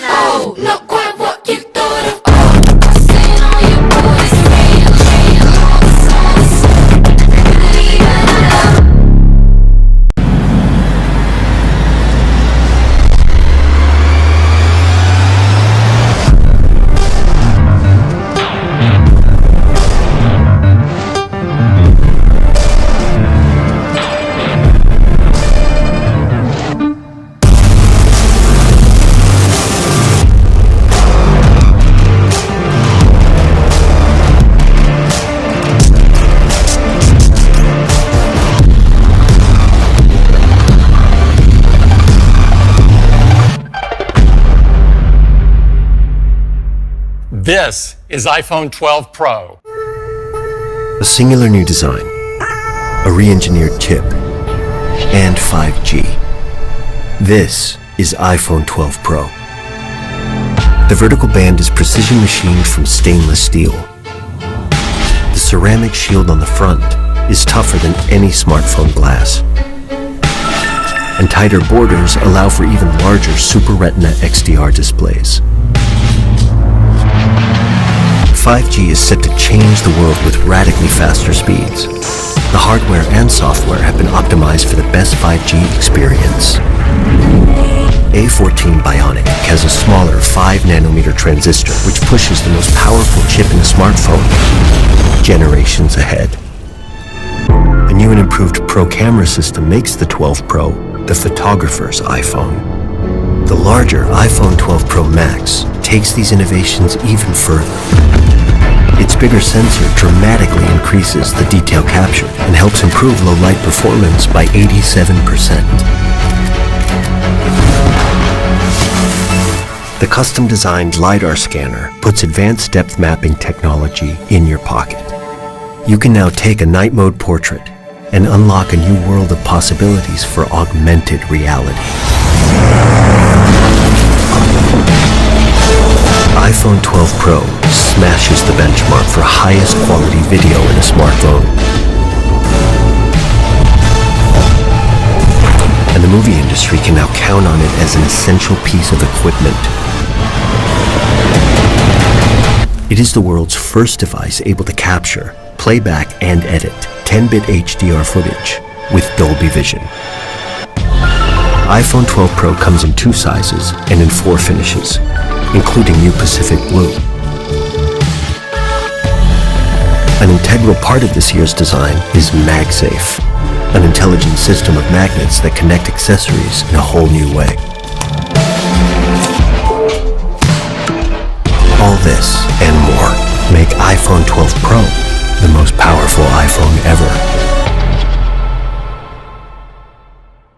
Oh, not quite what you thought of. Oh, saying all your boys saying all the songs. This is iPhone 12 Pro. A singular new design, a re-engineered chip, and 5G. This is iPhone 12 Pro. The vertical band is precision machined from stainless steel. The ceramic shield on the front is tougher than any smartphone glass. And tighter borders allow for even larger Super Retina XDR displays. 5G is set to change the world with radically faster speeds. The hardware and software have been optimized for the best 5G experience. A14 Bionic has a smaller 5nm transistor which pushes the most powerful chip in a smartphone generations ahead. A new and improved Pro camera system makes the 12 Pro the photographer's iPhone. The larger iPhone 12 Pro Max takes these innovations even further. Its bigger sensor dramatically increases the detail captured and helps improve low light performance by 87%. The custom-designed LiDAR scanner puts advanced depth mapping technology in your pocket. You can now take a night mode portrait and unlock a new world of possibilities for augmented reality. iPhone 12 Pro smashes the benchmark for highest quality video in a smartphone. And the movie industry can now count on it as an essential piece of equipment. It is the world's first device able to capture, playback, and edit 10-bit HDR footage with Dolby Vision. iPhone 12 Pro comes in 2 sizes and in 4 finishes, including new Pacific Blue. An integral part of this year's design is MAGESAFE, an intelligent system of magnets that connect accessories in a whole new way. All this and more make iPhone 12 Pro the most powerful iPhone ever.